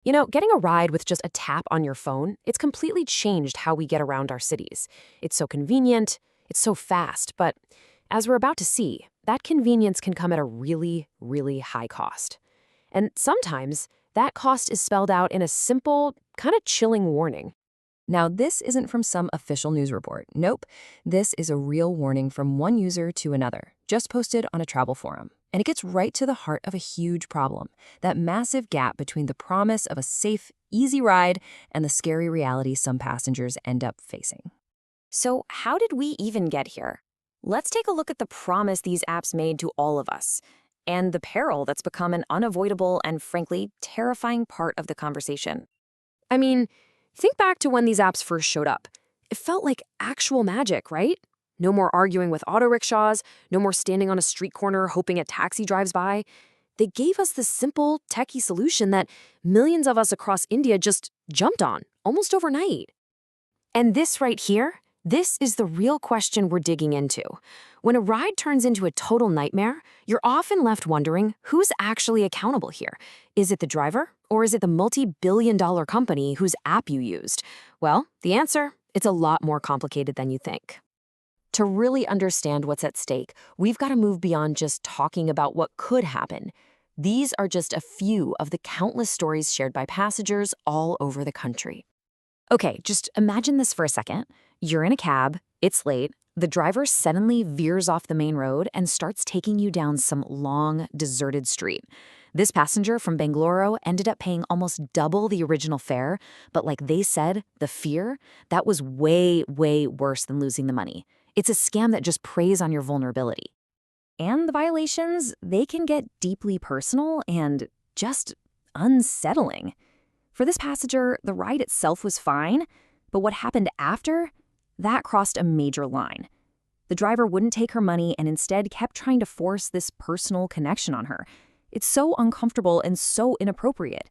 You know, getting a ride with just a tap on your phone, it's completely changed how we get around our cities. It's so convenient, it's so fast, but as we're about to see, that convenience can come at a really, really high cost. And sometimes that cost is spelled out in a simple, kind of chilling warning. Now, this isn't from some official news report. Nope. This is a real warning from one user to another, just posted on a travel forum. And it gets right to the heart of a huge problem, that massive gap between the promise of a safe, easy ride and the scary reality some passengers end up facing. So how did we even get here? Let's take a look at the promise these apps made to all of us, and the peril that's become an unavoidable and, frankly, terrifying part of the conversation. I mean, think back to when these apps first showed up. It felt like actual magic, right? No more arguing with auto rickshaws, no more standing on a street corner hoping a taxi drives by. They gave us this simple, techie solution that millions of us across India just jumped on, almost overnight. And this right here, this is the real question we're digging into. When a ride turns into a total nightmare, you're often left wondering who's actually accountable here. Is it the driver, or is it the multi-billion-dollar company whose app you used? Well, the answer, it's a lot more complicated than you think. To really understand what's at stake, we've got to move beyond just talking about what could happen. These are just a few of the countless stories shared by passengers all over the country. Okay, just imagine this for a second. You're in a cab, it's late, the driver suddenly veers off the main road and starts taking you down some long, deserted street. This passenger from Bengaluru ended up paying almost double the original fare, but like they said, the fear, that was way, way worse than losing the money. It's a scam that just preys on your vulnerability. And the violations, they can get deeply personal and just unsettling. For this passenger, the ride itself was fine, but what happened after, that crossed a major line. The driver wouldn't take her money and instead kept trying to force this personal connection on her. It's so uncomfortable and so inappropriate.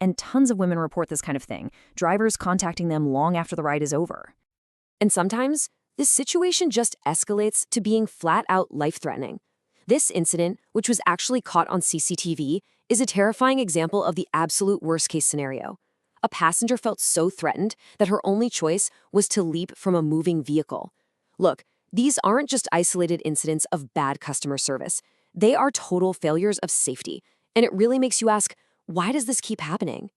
And tons of women report this kind of thing, drivers contacting them long after the ride is over. And sometimes, this situation just escalates to being flat-out life-threatening. This incident, which was actually caught on CCTV, is a terrifying example of the absolute worst-case scenario. A passenger felt so threatened that her only choice was to leap from a moving vehicle. Look, these aren't just isolated incidents of bad customer service. They are total failures of safety. And it really makes you ask, why does this keep happening?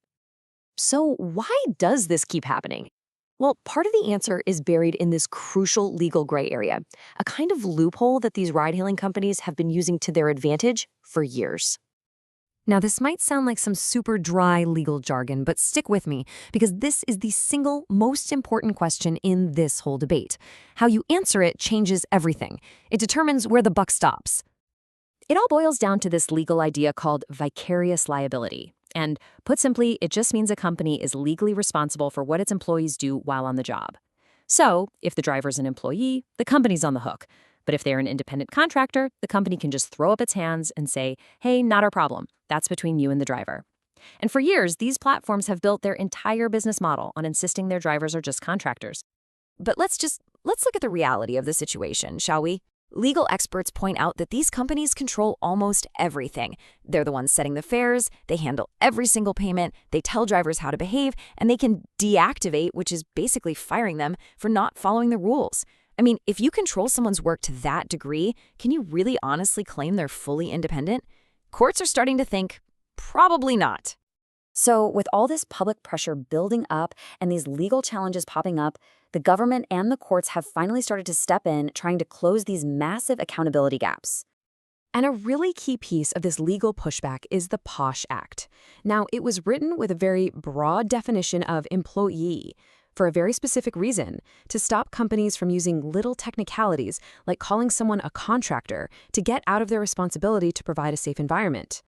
So why does this keep happening? Well, part of the answer is buried in this crucial legal gray area, a kind of loophole that these ride-hailing companies have been using to their advantage for years. Now, this might sound like some super dry legal jargon, but stick with me, because this is the single most important question in this whole debate. How you answer it changes everything. It determines where the buck stops. It all boils down to this legal idea called vicarious liability. And put simply, it just means a company is legally responsible for what its employees do while on the job. So, if the driver's an employee, the company's on the hook. But if they're an independent contractor, the company can just throw up its hands and say, hey, not our problem. That's between you and the driver. And for years, these platforms have built their entire business model on insisting their drivers are just contractors. But let's look at the reality of the situation, shall we? Legal experts point out that these companies control almost everything. They're the ones setting the fares, they handle every single payment, they tell drivers how to behave, and they can deactivate, which is basically firing them, for not following the rules. I mean, if you control someone's work to that degree, can you really honestly claim they're fully independent? Courts are starting to think, probably not. So with all this public pressure building up and these legal challenges popping up, the government and the courts have finally started to step in, trying to close these massive accountability gaps. And a really key piece of this legal pushback is the POSH Act. Now, it was written with a very broad definition of employee for a very specific reason, to stop companies from using little technicalities like calling someone a contractor to get out of their responsibility to provide a safe environment.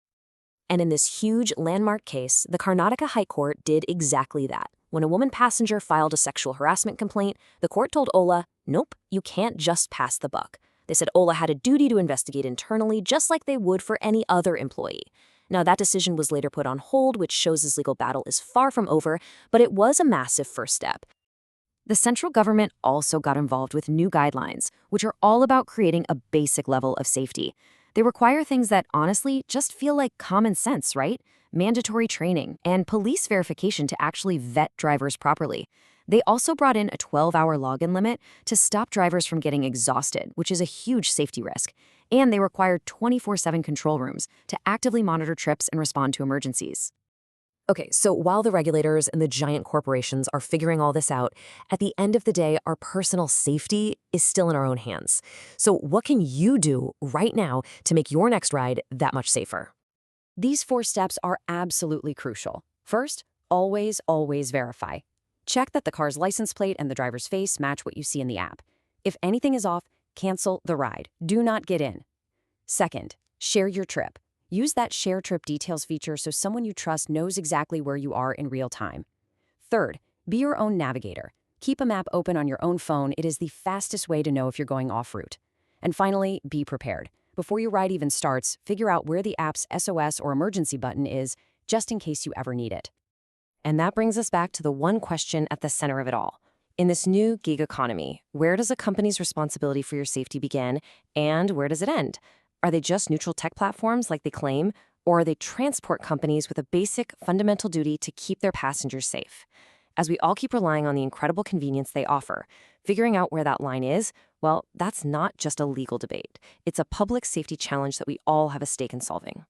And in this huge landmark case, the Karnataka High Court did exactly that. When a woman passenger filed a sexual harassment complaint, the court told Ola, nope, you can't just pass the buck. They said Ola had a duty to investigate internally just like they would for any other employee. Now, that decision was later put on hold, which shows this legal battle is far from over, but it was a massive first step. The central government also got involved with new guidelines, which are all about creating a basic level of safety. They require things that honestly just feel like common sense, right? mandatory training, and police verification to actually vet drivers properly. They also brought in a 12-hour login limit to stop drivers from getting exhausted, which is a huge safety risk. And they required 24/7 control rooms to actively monitor trips and respond to emergencies. Okay, so while the regulators and the giant corporations are figuring all this out, at the end of the day, our personal safety is still in our own hands. So what can you do right now to make your next ride that much safer? These 4 steps are absolutely crucial. First, always verify. Check that the car's license plate and the driver's face match what you see in the app. If anything is off, cancel the ride. Do not get in. Second, share your trip. Use that share trip details feature so someone you trust knows exactly where you are in real time. Third, be your own navigator. Keep a map open on your own phone. It is the fastest way to know if you're going off route. And finally, be prepared. Before your ride even starts, figure out where the app's SOS or emergency button is, just in case you ever need it. And that brings us back to the one question at the center of it all. In this new gig economy, where does a company's responsibility for your safety begin, and where does it end? Are they just neutral tech platforms like they claim, or are they transport companies with a basic, fundamental duty to keep their passengers safe? As we all keep relying on the incredible convenience they offer, figuring out where that line is, well, that's not just a legal debate. It's a public safety challenge that we all have a stake in solving.